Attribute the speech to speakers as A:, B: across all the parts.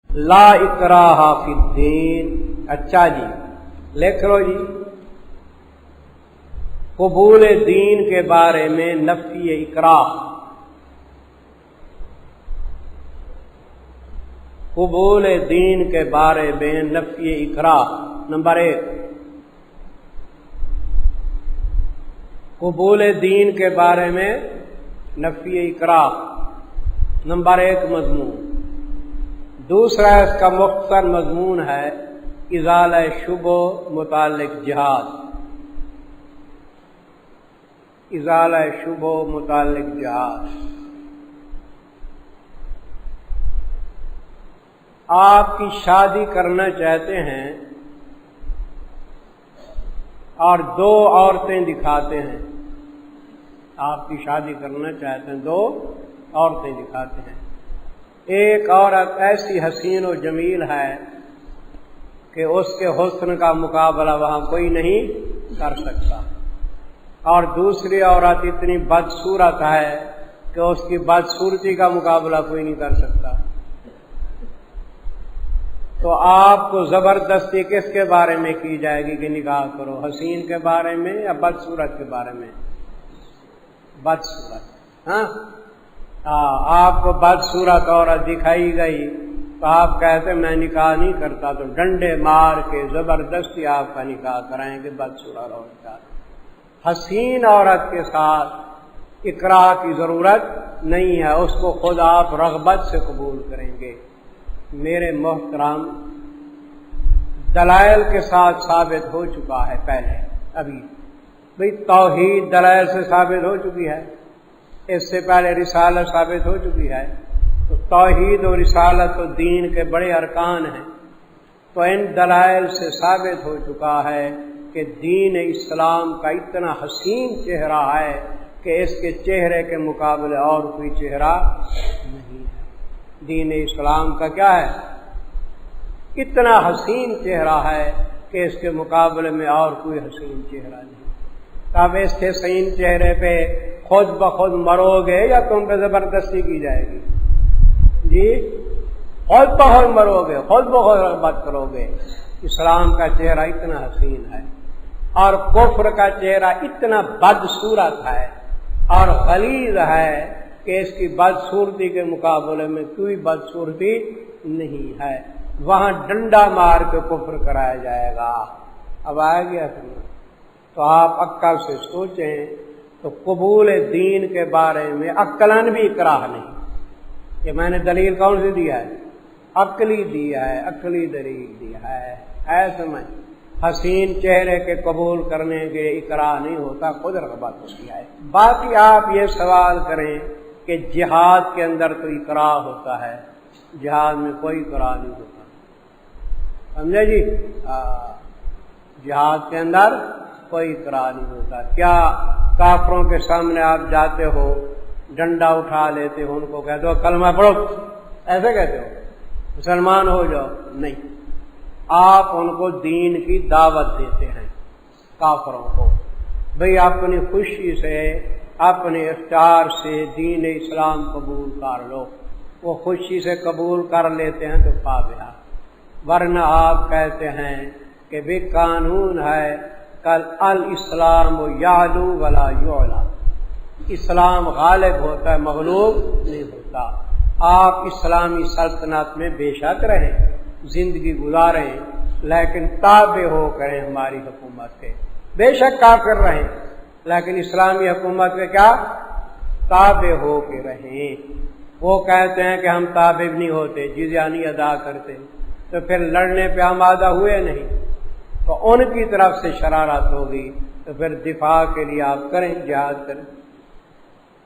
A: لا اکراہ فی الدین. اچھا جی لکھ لو جی. قبول دین کے بارے میں نفی اکراہ. قبول دین کے بارے میں نفی اکراہ. نمبر 1، قبول دین کے بارے میں نفی اکراہ نمبر 1 مضمون. دوسرا اس کا مختصر مضمون ہے ازالہ شبہ متعلق جہاد. ازالہ شبہ متعلق جہاد. آپ کی شادی کرنا چاہتے ہیں اور 2 عورتیں دکھاتے ہیں. آپ کی شادی کرنا چاہتے ہیں، 2 عورتیں دکھاتے ہیں. ایک عورت ایسی حسین و جمیل ہے کہ اس کے حسن کا مقابلہ وہاں کوئی نہیں کر سکتا، اور دوسری عورت اتنی بدصورت ہے کہ اس کی بدصورتی کا مقابلہ کوئی نہیں کر سکتا. تو آپ کو زبردستی کس کے بارے میں کی جائے گی کہ نکاح کرو؟ حسین کے بارے میں یا بدصورت کے بارے میں؟ بدصورت. ہاں آپ کو بدصورت عورت دکھائی گئی تو آپ کہتے میں نکاح نہیں کرتا، تو ڈنڈے مار کے زبردستی آپ کا نکاح کرائیں گے بدصورت عورت کا. حسین عورت کے ساتھ اکراہ کی ضرورت نہیں ہے، اس کو خود آپ رغبت سے قبول کریں گے. میرے محترم، دلائل کے ساتھ ثابت ہو چکا ہے پہلے. ابھی بھئی توحید دلائل سے ثابت ہو چکی ہے، اس سے پہلے رسالت ثابت ہو چکی ہے. تو توحید و رسالت و دین کے بڑے ارکان ہیں. تو ان دلائل سے ثابت ہو چکا ہے کہ دین اسلام کا اتنا حسین چہرہ ہے کہ اس کے چہرے کے مقابلے اور کوئی چہرہ نہیں ہے. دین اسلام کا کیا ہے؟ اتنا حسین چہرہ ہے کہ اس کے مقابلے میں اور کوئی حسین چہرہ نہیں. اب اس کے حسین چہرے پہ خود بخود مرو گے یا تم پہ زبردستی کی جائے گی؟ جی خود بخود مرو گے، خود بخود رغبت کرو گے. اسلام کا چہرہ اتنا حسین ہے اور کفر کا چہرہ اتنا بدصورت ہے اور غلیظ ہے کہ اس کی بدصورتی کے مقابلے میں کوئی بدصورتی نہیں ہے. وہاں ڈنڈا مار کے کفر کرایا جائے گا. اب آئے گیا سمجھ؟ تو آپ عقل سے سوچیں. تو قبول دین کے بارے میں عقلاً بھی اکراہ نہیں. یہ میں نے دلیل کون سی دیا ہے؟ عقلی دیا ہے، عقلی دلیل دیا ہے. سمجھ؟ حسین چہرے کے قبول کرنے کے اکراہ نہیں ہوتا، خود رغبت ہوتی ہے. باقی آپ یہ سوال کریں کہ جہاد کے اندر تو اکراہ ہوتا ہے، جہاد میں کوئی اکراہ نہیں ہوتا. سمجھے جی؟ جہاد کے اندر کوئی اکراہ نہیں ہوتا. کیا کافروں کے سامنے آپ جاتے ہو، ڈنڈا اٹھا لیتے ہو، ان کو کہتے ہو کلمہ پڑھو، ایسے کہتے ہو مسلمان ہو جاؤ؟ نہیں. آپ ان کو دین کی دعوت دیتے ہیں کافروں کو. بھئی اپنی خوشی سے، اپنے اختیار سے دین اسلام قبول کر لو. وہ خوشی سے قبول کر لیتے ہیں تو فابہا. ورنہ آپ کہتے ہیں کہ بھی قانون ہے کل الاسلام یعلو ولا یعلا، اسلام غالب ہوتا ہے مغلوب نہیں ہوتا. آپ اسلامی سلطنت میں بے شک رہیں، زندگی گزاریں، لیکن تابع ہو کریں ہماری حکومت کے. بے شک کافر رہیں لیکن اسلامی حکومت کے کیا تابع ہو کے رہیں. وہ کہتے ہیں کہ ہم تابع نہیں ہوتے، جزیہ نہیں ادا کرتے، تو پھر لڑنے پہ آمادہ ہوئے نہیں. تو ان کی طرف سے شرارت ہوگی تو پھر دفاع کے لیے آپ کریں، جہاد کریں.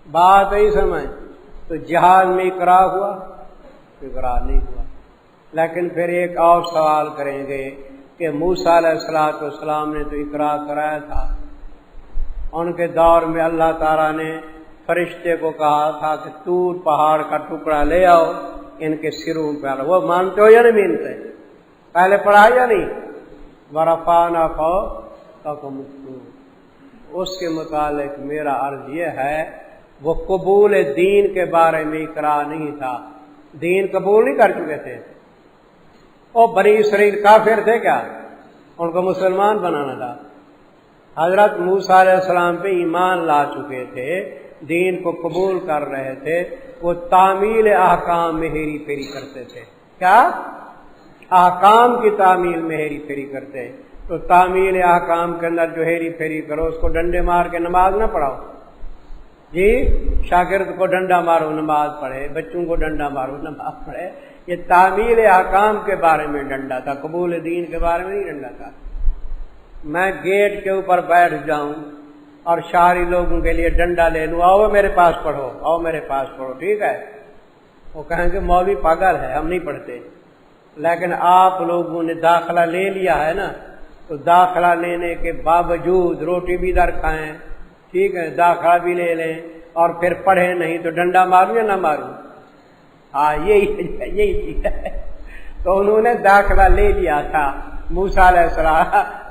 A: بات ہی سمجھ؟ تو جہاد میں اکراہ ہوا؟ اکراہ نہیں ہوا. لیکن پھر ایک اور سوال کریں گے کہ موسیٰ علیہ السلام نے تو اکراہ کرایا تھا. ان کے دور میں اللہ تعالیٰ نے فرشتے کو کہا تھا کہ طور پہاڑ کا ٹکڑا لے آؤ، ان کے سروں پہ. وہ مانتے ہو یا نہیں مانتے؟ پہلے پڑھا یا نہیں؟ ورفعنا فوقکم الطور. اس کے متعلق میرا عرض یہ ہے وہ قبول دین کے بارے میں اقرار نہیں تھا، دین قبول نہیں کر چکے تھے، وہ بنی اسرائیل کافر تھے کیا؟ ان کو مسلمان بنانا تھا۔ حضرت موسیٰ علیہ السلام پہ ایمان لا چکے تھے، دین کو قبول کر رہے تھے، وہ تعمیل احکام میں ہیری پھیری کرتے تھے۔ کیا؟ احکام کی تعمیل میں ہیری پھیری کرتے۔ تو تعمیل احکام کے اندر جو ہیری پھیری کرو اس کو ڈنڈے مار کے نماز نہ پڑھاؤ جی، شاگرد کو ڈنڈا مارو نماز پڑھے، بچوں کو ڈنڈا مارو نماز پڑھے۔ یہ تعمیل احکام کے بارے میں ڈنڈا تھا، قبول دین کے بارے میں نہیں ڈنڈا تھا۔ میں گیٹ کے اوپر بیٹھ جاؤں اور شہری لوگوں کے لیے ڈنڈا لے لوں، آؤ میرے پاس پڑھو، آؤ میرے پاس پڑھو، ٹھیک ہے؟ وہ کہیں گے مولوی پاگل ہے، ہم نہیں پڑھتے۔ لیکن آپ لوگوں نے داخلہ لے لیا ہے نا، تو داخلہ لینے کے باوجود روٹی بھی در کھائیں، ٹھیک ہے، داخلہ بھی لے لیں اور پھر پڑھیں نہیں تو ڈنڈا ماروں یا نہ ماروں؟ ہاں یہی چیز ہے۔ تو انہوں نے داخلہ لے لیا تھا، موسیٰ علیہ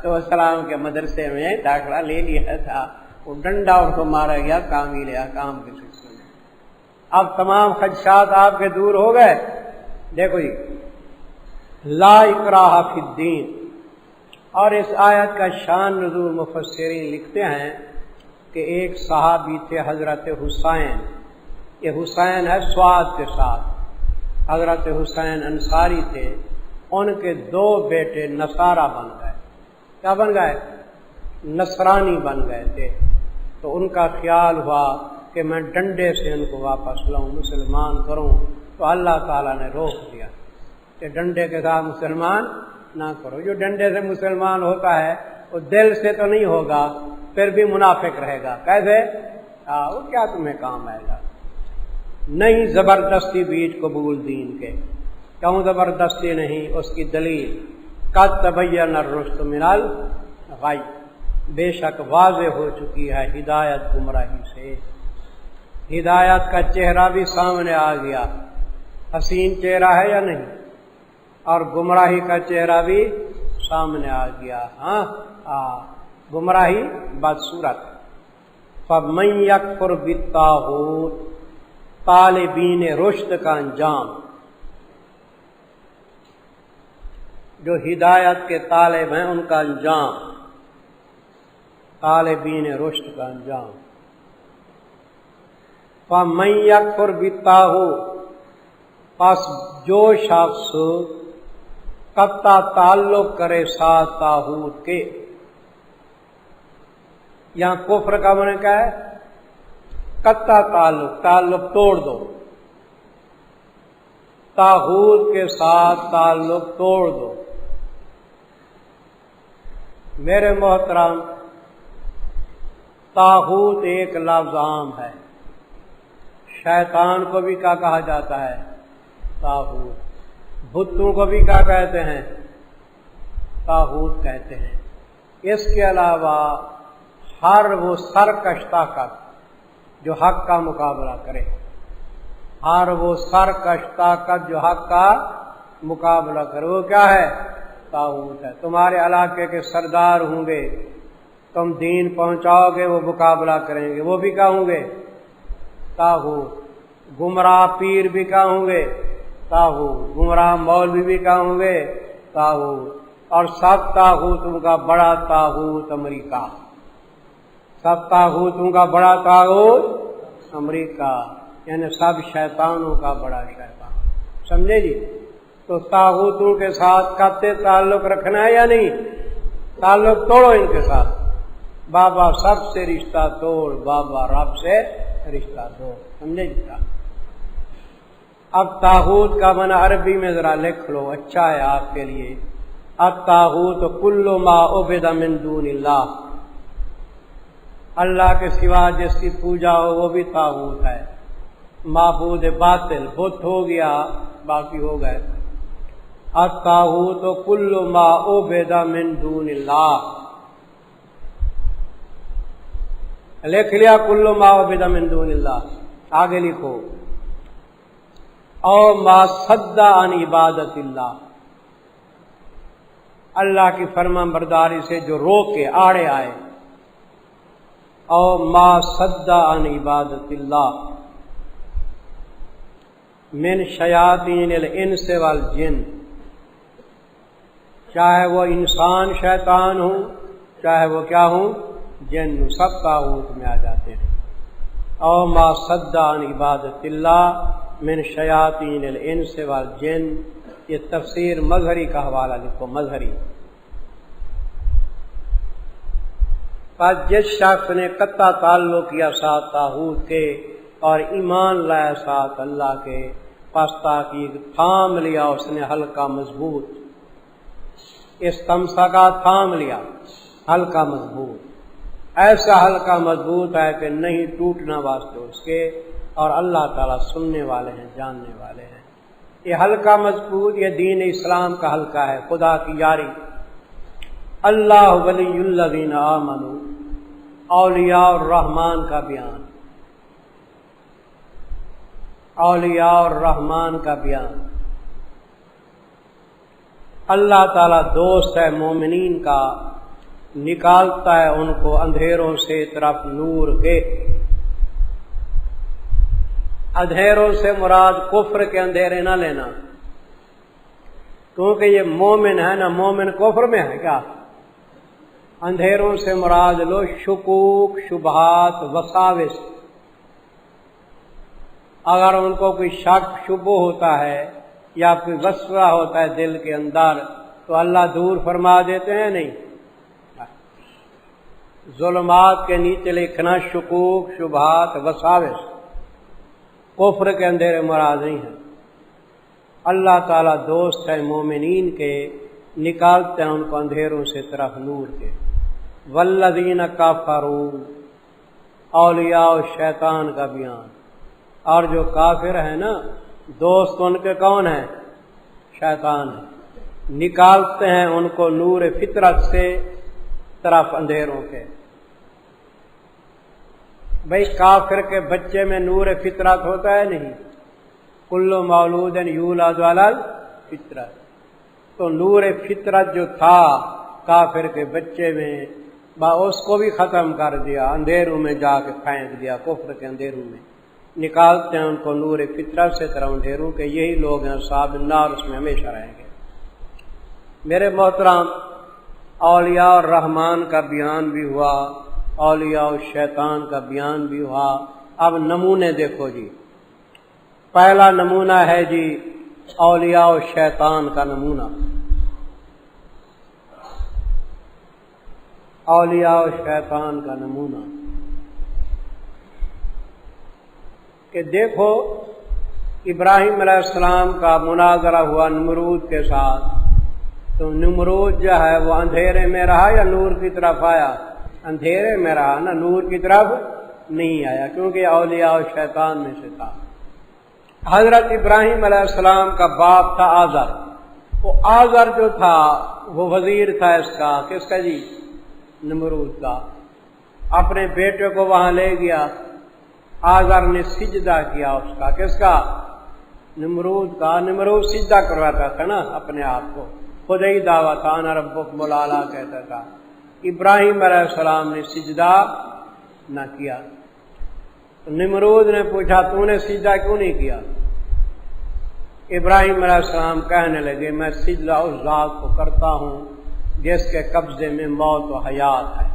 A: السلام کے مدرسے میں داخلہ لے لیا تھا، وہ ڈنڈا ان کو مارا گیا تعمیل احکام کے سلسلے میں۔ اب تمام خدشات آپ کے دور ہو گئے۔ دیکھو جی، لا اکراہ فی الدین، اور اس آیت کا شان نزول مفسرین لکھتے ہیں کہ ایک صحابی تھے حضرت حسین، یہ حسین ہے سواد کے ساتھ، حضرت حسین انصاری تھے، ان کے دو بیٹے نصارہ بن گئے۔ کیا بن گئے؟ نصرانی بن گئے تھے۔ تو ان کا خیال ہوا کہ میں ڈنڈے سے ان کو واپس لاؤں، مسلمان کروں، تو اللہ تعالیٰ نے روک دیا کہ ڈنڈے کے ساتھ مسلمان نہ کرو۔ جو ڈنڈے سے مسلمان ہوتا ہے وہ دل سے تو نہیں ہوگا، پھر بھی منافق رہے گا۔ کیسے؟ وہ کیا تمہیں کام آئے گا؟ نہیں زبردستی بیچ قبول دین کے۔ کیوں زبردستی نہیں؟ اس کی دلیل قد تبین الرشد من الغی، بے شک واضح ہو چکی ہے ہدایت گمراہی سے۔ ہدایت کا چہرہ بھی سامنے آ گیا، حسین چہرہ ہے یا نہیں؟ اور گمراہی کا چہرہ بھی سامنے آ گیا۔ گمراہی بدصورت۔ فَمَن يَكْفُرْ بِالطَّاغُوتِ، طالبین رشد کا انجام، جو ہدایت کے طالب ہیں ان کا انجام، طالبین رشد کا انجام۔ فَمَن يَكْفُرْ بِالطَّاغُوتِ، پس جو شخص قطع تعلق کرے ساتھ طاغوت کے، یہاں کفر کا معنی کیا ہے؟ قطع تعلق توڑ دو، طاغوت کے ساتھ تعلق توڑ دو۔ میرے محترم، طاغوت ایک لفظ عام ہے، شیطان کو بھی کیا کہا جاتا ہے؟ طاغوت۔ بتوں کو بھی کیا کہتے ہیں؟ طاغوت کہتے ہیں۔ اس کے علاوہ ہر وہ سرکش طاقت جو حق کا مقابلہ کرے، ہر وہ سرکش طاقت جو حق کا مقابلہ کرے، وہ کیا ہے؟ طاغوت ہے۔ تمہارے علاقے کے سردار ہوں گے، تم دین پہنچاؤ گے، وہ مقابلہ کریں گے، وہ بھی کیا ہوں گے؟ طاغوت۔ گمراہ پیر بھی کیا ہوں گے؟ طاغوت۔ گمراہ مولوی بھی کیا ہوں گے؟ طاغوت۔ اور سب طاغوتوں کا بڑا طاغوت امریکہ، سب طاغوتوں کا بڑا طاغوت امریکہ، یعنی سب شیطانوں کا بڑا شیطان، سمجھے جی؟ تو طاغوتوں کے ساتھ قطع تعلق رکھنا ہے یا نہیں؟ تعلق توڑو ان کے ساتھ۔ بابا سب سے رشتہ توڑ، بابا رب سے رشتہ توڑ، سمجھے جی؟ اب طاغوت کا معنی عربی میں ذرا لکھ لو، اچھا ہے آپ کے لیے۔ الطاغوت کل ما عبد من دون اللہ، اللہ کے سوا جس کی پوجا ہو وہ بھی طاغوت ہے، معبود باطل، بت ہو گیا باقی ہو گئے۔ الطاغوت کل ما عبد من دون اللہ، لکھ لیا کل ما عبد من دون اللہ، آگے لکھو او ما صد عن عبادت اللہ، اللہ کی فرمان برداری سے جو روکے آڑے آئے، او ما صد عن عبادت اللہ من شیاطین الانس والجن، چاہے وہ انسان شیطان ہوں چاہے وہ کیا ہوں جن، سب طاغوت میں آ جاتے ہیں۔ او ما صد عن عبادت اللہ من شیاطین الانس والجن، یہ تفسیر مظہری کا حوالہ لکھو، مظہری۔ پس جس شخص نے قطع تعلق کیا ساتھ طاغوت کے اور ایمان لایا ساتھ اللہ کے، پس تحقیق تھام لیا اس نے ہلکا مضبوط، استمسکا تھام لیا ہلکا مضبوط، ایسا ہلکا مضبوط ہے کہ نہیں ٹوٹنا واسطے اس کے، اور اللہ تعالیٰ سننے والے ہیں جاننے والے ہیں۔ یہ ہلکا مضبوط یہ دین اسلام کا ہلکا ہے، خدا کی یاری۔ اللہ ولی الذین آمنوا، اولیاء الرحمن کا بیان، اولیاء الرحمن کا بیان۔ اللہ تعالیٰ دوست ہے مومنین کا، نکالتا ہے ان کو اندھیروں سے طرف نور کے۔ اندھیروں سے مراد کفر کے اندھیرے نہ لینا، کیونکہ یہ مومن ہے نا، مومن کفر میں ہے کیا؟ اندھیروں سے مراد لو شکوک، شبہات، وساوس۔ اگر ان کو کوئی شک شبہ ہوتا ہے یا کوئی وسوسہ ہوتا ہے دل کے اندر تو اللہ دور فرما دیتے ہیں نہیں؟ ظلمات کے نیچے لکھنا شکوک، شبہات، وساوس، کفر کے اندھیرے مراد نہیں ہے۔ اللہ تعالیٰ دوست ہے مومنین کے، نکالتے ہیں ان کو اندھیروں سے طرف نور کے۔ والذین کفروا، اولیاء شیطان کا بیان۔ اور جو کافر ہیں نا، دوست ان کے کون ہیں؟ شیطان ہے، نکالتے ہیں ان کو نور فطرت سے طرف اندھیروں کے۔ بھئی کافر کے بچے میں نور فطرت ہوتا ہے نہیں؟ کل مولود یولد علی الفطرت، تو نور فطرت جو تھا کافر کے بچے میں اس کو بھی ختم کر دیا، اندھیروں میں جا کے پھینک دیا، کفر کے اندھیروں میں۔ نکالتے ہیں ان کو نور فطرت سے طرف اندھیروں کے، یہی لوگ ہیں اصحاب النار، اس میں ہمیشہ رہیں گے۔ میرے محترم، اولیاء الرحمن کا بیان بھی ہوا، اولیاء الشیطان کا بیان بھی ہوا۔ اب نمونے دیکھو جی۔ پہلا نمونہ ہے جی اولیاء الشیطان کا نمونہ۔ اولیاء الشیطان کا نمونہ کہ دیکھو ابراہیم علیہ السلام کا مناظرہ ہوا نمرود کے ساتھ، تو نمرود جو ہے وہ اندھیرے میں رہا یا نور کی طرف آیا؟ اندھیرے میں رہا نا، نور کی طرف نہیں آیا، کیونکہ اولیاء الشیطان میں سے تھا۔ حضرت ابراہیم علیہ السلام کا باپ تھا آزر، وہ آزر جو تھا وہ وزیر تھا اس کا، کس کا جی؟ نمرود کا۔ اپنے بیٹے کو وہاں لے گیا، آزر نے سجدہ کیا اس کا، کس کا؟ نمرود کا۔ نمرود سجدہ کرواتا تھا نا اپنے آپ کو، خود ہی دعویٰ تھا، انا ربکم الاعلی کہتا تھا۔ ابراہیم علیہ السلام نے سجدہ نہ کیا، تو نمرود نے پوچھا تو نے سجدہ کیوں نہیں کیا؟ ابراہیم علیہ السلام کہنے لگے میں سجدہ اس ذات کو کرتا ہوں جس کے قبضے میں موت و حیات ہے،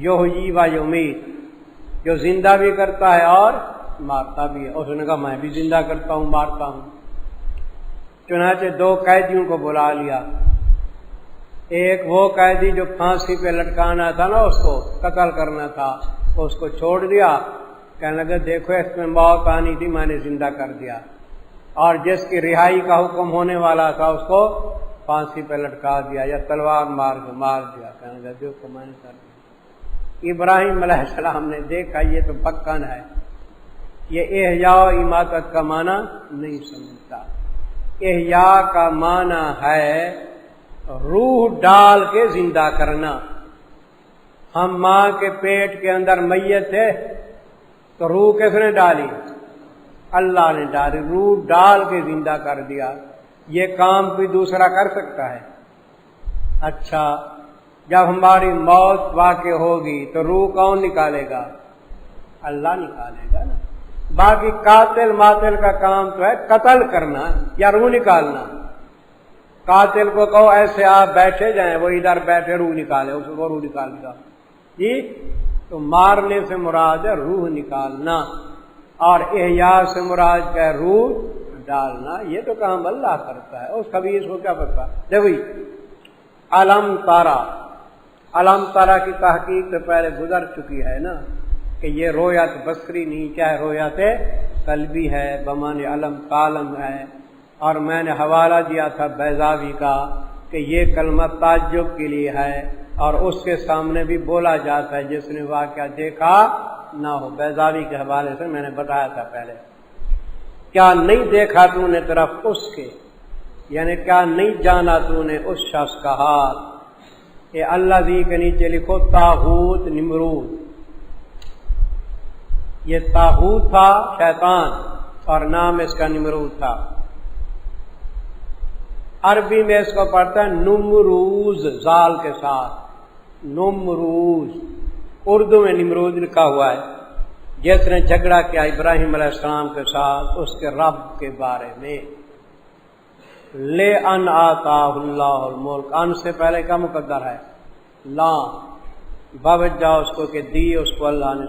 A: یحیی و یمیت، جو زندہ بھی کرتا ہے اور مارتا بھی ہے۔ اس نے کہا میں بھی زندہ کرتا ہوں مارتا ہوں۔ چنانچہ دو قیدیوں کو بلا لیا، ایک وہ قیدی جو پھانسی پہ لٹکانا تھا نا، اس کو قتل کرنا تھا، اس کو چھوڑ دیا، کہنے لگا دیکھو اس میں موت آنی تھی میں نے زندہ کر دیا، اور جس کی رہائی کا حکم ہونے والا تھا اس کو پھانسی پہ لٹکا دیا یا تلوار مار دیا، کہنے لگا دیکھو میں نے کر دیا۔ ابراہیم علیہ السلام نے دیکھا یہ تو بکن ہے، یہ احیاء و اماتت کا معنی نہیں سمجھتا۔ احیاء کا معنی ہے روح ڈال کے زندہ کرنا۔ ہم ماں کے پیٹ کے اندر میت تھے تو روح کس نے ڈالی؟ اللہ نے ڈالی، روح ڈال کے زندہ کر دیا۔ یہ کام کوئی دوسرا کر سکتا ہے؟ اچھا، جب ہماری موت واقع ہوگی تو روح کون نکالے گا؟ اللہ نکالے گا نا۔ باقی قاتل ماتل کا کام تو ہے قتل کرنا یا روح نکالنا۔ قاتل کو کہو ایسے آپ بیٹھے جائیں، وہ ادھر بیٹھے روح نکالے، اس کو روح نکال دیا جی۔ تو مارنے سے مراد ہے روح نکالنا، اور احیاء سے مراد کیا ہے؟ روح ڈالنا۔ یہ تو کام اللہ کرتا ہے، اس خبیث کو کیا پتا۔ دیکھو علم تارا، علم تارا کی تحقیق تو پہلے گزر چکی ہے نا، کہ یہ رویت بصری نہیں، چاہے رویت قلبی ہے، بمعنی علم کالم ہے۔ اور میں نے حوالہ دیا تھا بیضاوی کا کہ یہ کلمہ تعجب کے لیے ہے، اور اس کے سامنے بھی بولا جاتا ہے جس نے واقعہ دیکھا نہ ہو۔ بیضاوی کے حوالے سے میں نے بتایا تھا پہلے۔ کیا نہیں دیکھا تو نے طرف اس کے، یعنی کیا نہیں جانا تو نے اس شخص کا حال۔ یہ اللہ دی کے نیچے لکھو طاغوت نمرود۔ یہ طاغوت تھا شیطان، اور نام اس کا نمرود تھا۔ عربی میں اس کو پڑھتا ہے نمروز، زال کے ساتھ، نمروز۔ اردو میں نمرود لکھا ہوا ہے۔ جس نے جھگڑا کیا ابراہیم علیہ السلام کے ساتھ اس کے رب کے بارے میں، لے ان آتا اللہ الملک، ان سے پہلے کا مقدر ہے لا، باوجہ اس کو کہ دی اس کو اللہ نے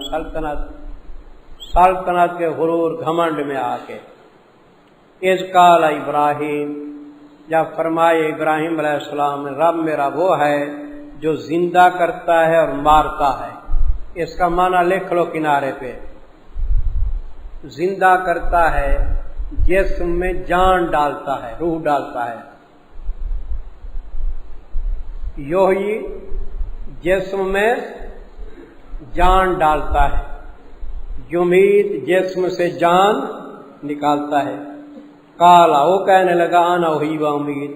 A: سلطنت کے غرور گھمنڈ میں آ کے۔ اذ قال ابراہیم، جب فرمائے ابراہیم علیہ السلام نے رب میرا وہ ہے جو زندہ کرتا ہے اور مارتا ہے۔ اس کا معنی لکھ لو کنارے پہ، زندہ کرتا ہے جسم میں جان ڈالتا ہے، روح ڈالتا ہے، یوہی جسم میں جان ڈالتا ہے، یمید جسم سے جان نکالتا ہے۔ کالا، وہ کہنے لگا انا وہی و امید،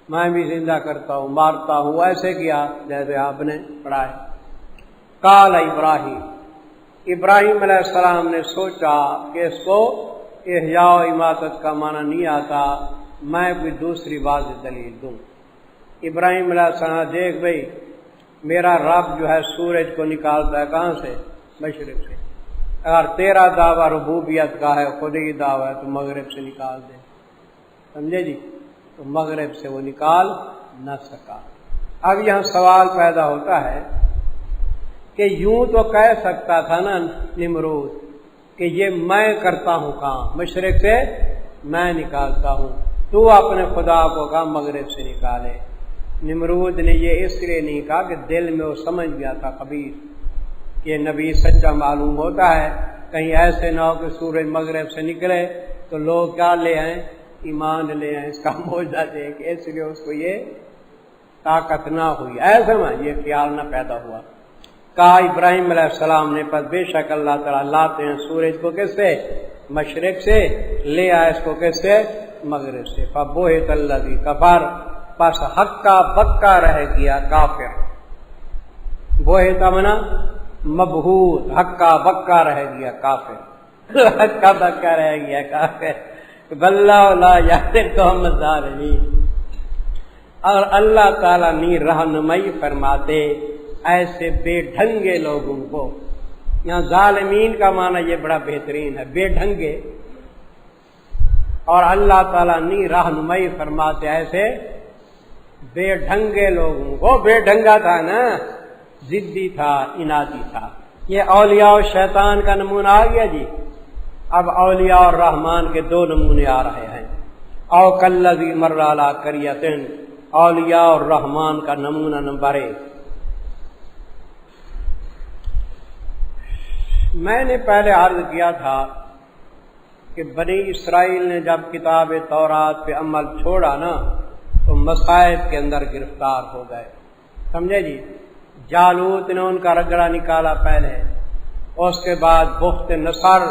A: میں بھی زندہ کرتا ہوں مارتا ہوں، ایسے کیا جیسے آپ نے پڑھا ہے۔ قال ابراہیم، ابراہیم علیہ السلام نے سوچا کہ اس کو احیاء و اماتت کا معنی نہیں آتا، میں کوئی دوسری واضح دلیل دوں۔ ابراہیم علیہ السلام، دیکھ بھئی میرا رب جو ہے سورج کو نکالتا ہے کہاں سے؟ مشرق سے۔ اگر تیرا دعویٰ ربوبیت کا ہے، خودی دعویٰ ہے، تو مغرب سے نکال دے، سمجھے جی؟ تو مغرب سے وہ نکال نہ سکا۔ اب یہاں سوال پیدا ہوتا ہے کہ یوں تو کہہ سکتا تھا نا نمرود کہ یہ میں کرتا ہوں کام، مشرق سے میں نکالتا ہوں، تو اپنے خدا کو کہا مغرب سے نکالے۔ نمرود نے یہ اس لیے نہیں کہا کہ دل میں وہ سمجھ گیا تھا خبیث کہ نبی سچا معلوم ہوتا ہے، کہیں ایسے نہ ہو کہ سورج مغرب سے نکلے تو لوگ کیا لے آئیں؟ ایمان لے آئیں، اس کا معجزہ دیکھ، اس لیے اس کو یہ طاقت نہ ہوئی، ایسے میں یہ خیال نہ پیدا ہوا۔ کہا ابراہیم علیہ السلام نے، پس بے شک اللہ تعالیٰ لاتے ہیں سورج کو کس سے؟ مشرق سے، لے آئے اس کو کس سے؟ مغرب سے۔ فبہت الذی کفر، پس ہکا بکا رہ گیا کافر۔ بہت منا مبہوت، ہکا بکا رہ گیا کافر، ہکا بکا رہ گیا کافر۔ واللہ لا یہدی القوم الظالمین، اور اللہ تعالیٰ نہیں رہنمائی فرماتے ایسے بے ڈھنگے لوگوں کو۔ یہاں ظالمین کا معنی یہ بڑا بہترین ہے، بے ڈھنگے، اور اللہ تعالیٰ نہیں رہنمائی فرماتے ایسے بے ڈھنگے لوگوں کو۔ بے ڈھنگا تھا نا، ضدی تھا، انادی تھا۔ یہ اولیاء و شیطان کا نمونہ آ گیا جی۔ اب اولیاء اور رحمان کے دو نمونے آ رہے ہیں۔ او کالذی مر علی قریۃ، اولیاء اور رحمان کا نمونہ نمبر 1۔ میں نے پہلے عرض کیا تھا کہ بنی اسرائیل نے جب کتاب تورات پہ عمل چھوڑا نا تو مصائب کے اندر گرفتار ہو گئے، سمجھے جی؟ جالوت نے ان کا رگڑا نکالا پہلے، اس کے بعد بخت نصر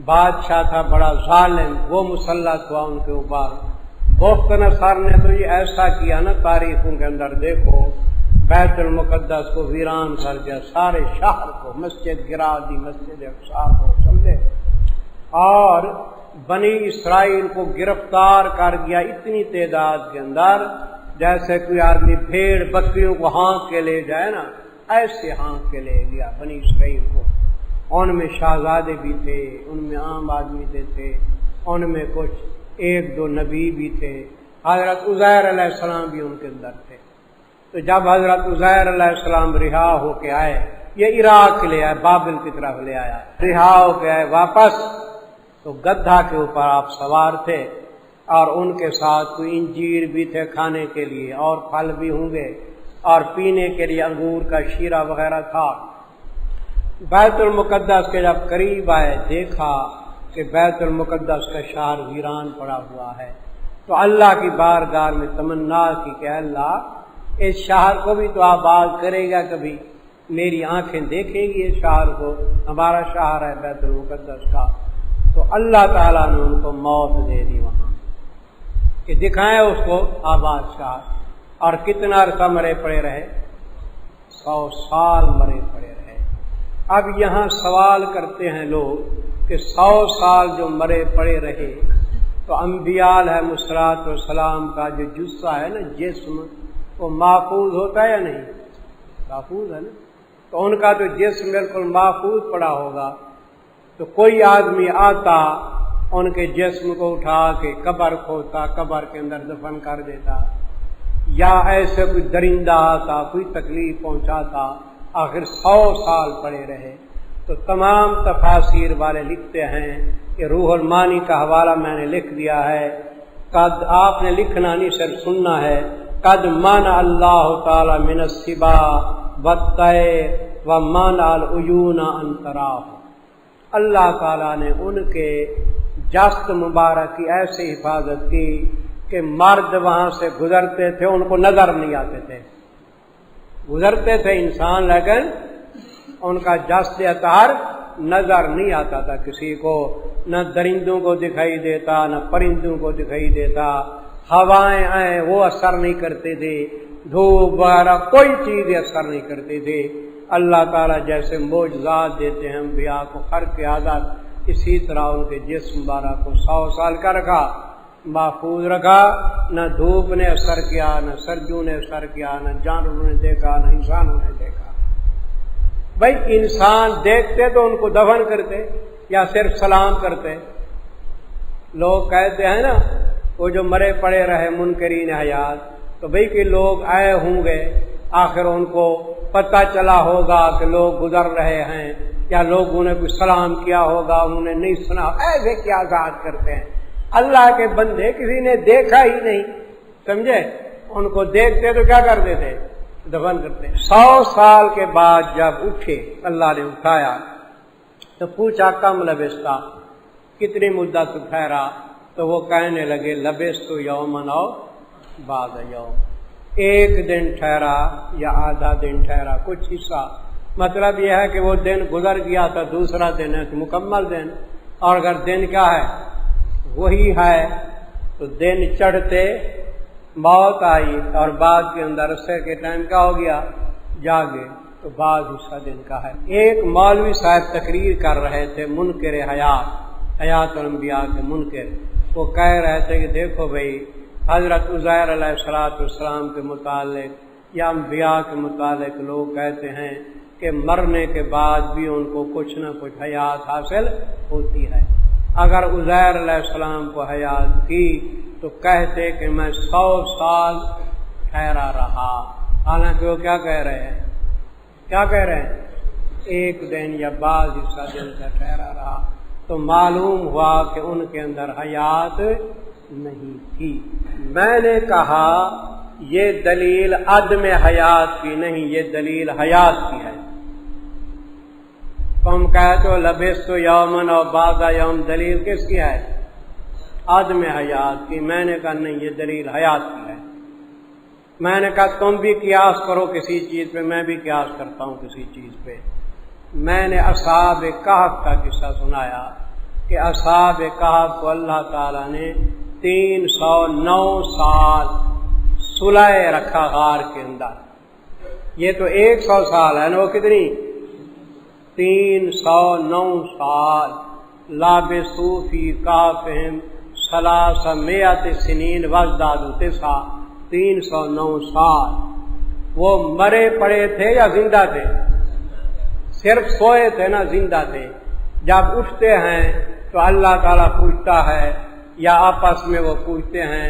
A: بادشاہ تھا بڑا ظالم، وہ مسلط ہوا ان کے اوپر۔ بخت نصر نے تو یہ ایسا کیا نا، تاریخوں کے اندر دیکھو، بیت المقدس کو ویران کر دیا، سارے شہر کو، مسجد گرا دی، مسجد اقصی کو، سمجھے؟ اور بنی اسرائیل کو گرفتار کر گیا اتنی تعداد کے اندر جیسے کوئی آدمی بھیڑ بکریوں کو ہانک کے لے جائے نا، ایسے ہانک کے لے گیا بنی اسرائیل کو۔ ان میں شہزادے بھی تھے، ان میں عام آدمی تھے، ان میں کچھ ایک دو نبی بھی تھے، حضرت عزیر علیہ السلام بھی ان کے اندر تھے۔ تو جب حضرت عزیر علیہ السلام رہا ہو کے آئے، یہ عراق لے آئے، بابل کی طرف لے آیا، رہا ہو کے آئے واپس، تو گدھا کے اوپر آپ سوار تھے اور ان کے ساتھ کوئی انجیر بھی تھے کھانے کے لیے، اور پھل بھی ہوں گے، اور پینے کے لیے انگور کا شیرہ وغیرہ تھا۔ بیت المقدس کے جب قریب آئے، دیکھا کہ بیت المقدس کا شہر ویران پڑا ہوا ہے، تو اللہ کی بارگاہ میں تمنا کی کہ اللہ اس شہر کو بھی تو آباد کرے گا کبھی، میری آنکھیں دیکھیں گی اس شہر کو، ہمارا شہر ہے بیت المقدس کا۔ تو اللہ تعالیٰ نے ان کو موت دے دی وہاں کہ دکھائیں اس کو آباد شہر۔ اور کتنا عرصہ مرے پڑے رہے؟ 100 سال مرے پڑے رہے۔ اب یہاں سوال کرتے ہیں لوگ کہ 100 سال جو مرے پڑے رہے تو انبیاء علیہ الصلوۃ والسلام کا جو جثہ ہے نا، جسم، وہ محفوظ ہوتا ہے یا نہیں؟ محفوظ ہے نا۔ تو ان کا تو جسم بالکل محفوظ پڑا ہوگا، تو کوئی آدمی آتا ان کے جسم کو اٹھا کے قبر کھوتا، قبر کے اندر دفن کر دیتا، یا ایسے کوئی درندہ آتا کوئی تکلیف پہنچاتا، آخر 100 سال پڑے رہے۔ تو تمام تفاسیر والے لکھتے ہیں کہ روح المانی کا حوالہ میں نے لکھ دیا ہے، قد آپ نے لکھنا نہیں صرف سننا ہے، قد مانع اللہ تعالی من السبا والطیر ومانع العیون ان تراہ، اللہ تعالیٰ نے ان کے جست مبارک کی ایسی حفاظت کی کہ مرد وہاں سے گزرتے تھے ان کو نظر نہیں آتے تھے، گزرتے تھے انسان لیکن ان کا جست اطہار نظر نہیں آتا تھا کسی کو، نہ درندوں کو دکھائی دیتا، نہ پرندوں کو دکھائی دیتا، ہوائیں آئیں وہ اثر نہیں کرتے تھے، دھوپ وغیرہ کوئی چیز اثر نہیں کرتی تھی۔ اللہ تعالیٰ جیسے معجزات دیتے ہیں انبیاء کو خرق عادت، اسی طرح ان کے جسم مبارک کو 100 سال کا رکھا، محفوظ رکھا، نہ دھوپ نے اثر کیا، نہ سردیوں نے اثر کیا، نہ جانوروں نے دیکھا، نہ انسانوں نے دیکھا۔ بھائی انسان دیکھتے تو ان کو دفن کرتے یا صرف سلام کرتے؟ لوگ کہتے ہیں نا وہ جو مرے پڑے رہے منکرین حیات، تو بھئی کہ لوگ آئے ہوں گے، آخر ان کو پتہ چلا ہوگا کہ لوگ گزر رہے ہیں، یا لوگوں نے کوئی سلام کیا ہوگا انہوں نے نہیں سنا، ایسے کیا ذات کرتے ہیں؟ اللہ کے بندے کسی نے دیکھا ہی نہیں، سمجھے؟ ان کو دیکھتے تو کیا کرتے تھے؟ دفن کرتے۔ 100 سال کے بعد جب اٹھے، اللہ نے اٹھایا تو پوچھا کم لبستہ، کتنی مدت ٹھہرا؟ تو وہ کہنے لگے لبستو یومن او بعد یوم، ایک دن ٹھہرا یا آدھا دن ٹھہرا، کچھ حصہ۔ مطلب یہ ہے کہ وہ دن گزر گیا تھا، دوسرا دن ہے تو مکمل دن، اور اگر دن کیا ہے وہی ہے تو دن چڑھتے موت آئی، اور بعد کے اندر عصر کے ٹائم کیا ہو گیا؟ جاگے، تو بعد حصہ دن کا ہے۔ ایک مولوی صاحب تقریر کر رہے تھے، منکر حیات الانبیاء کے منکر، وہ کہہ رہے تھے کہ دیکھو بھئی حضرت عزیر علیہ السلام کے متعلق یا انبیاء کے متعلق لوگ کہتے ہیں کہ مرنے کے بعد بھی ان کو کچھ نہ کچھ حیات حاصل ہوتی ہے۔ اگر عزیر علیہ السلام کو حیات تھی تو کہتے کہ میں 100 سال ٹھہرا رہا، حالانکہ وہ کیا کہہ رہے ہیں؟ کیا کہہ رہے ہیں؟ ایک دن یا بعض حصہ دن کا ٹھہرا رہا، تو معلوم ہوا کہ ان کے اندر حیات نہیں تھی۔ میں نے کہا یہ دلیل عدم حیات کی نہیں، یہ دلیل حیات کی ہے۔ تم کہتے ہو لبستو یومن اور بعد یوم، دلیل کس کی ہے؟ عدم حیات کی۔ میں نے کہا نہیں، یہ دلیل حیات کی ہے۔ میں نے کہا تم بھی قیاس کرو کسی چیز پہ، میں بھی قیاس کرتا ہوں کسی چیز پہ۔ میں نے اصحاب کہف کا قصہ سنایا کہ اصحاب کہف کو اللہ تعالیٰ نے 309 سال سلائے رکھا غار کے اندر۔ یہ تو 100 سال ہے نا، وہ کتنی؟ 309 سال۔ لابثوا فی کہفہم 300 سنین وازدادوا 9، 309 سال۔ وہ مرے پڑے تھے یا زندہ تھے؟ صرف سوئے تھے نا، زندہ تھے۔ جب اٹھتے ہیں تو اللہ تعالیٰ پوچھتا ہے، یا آپس میں وہ پوچھتے ہیں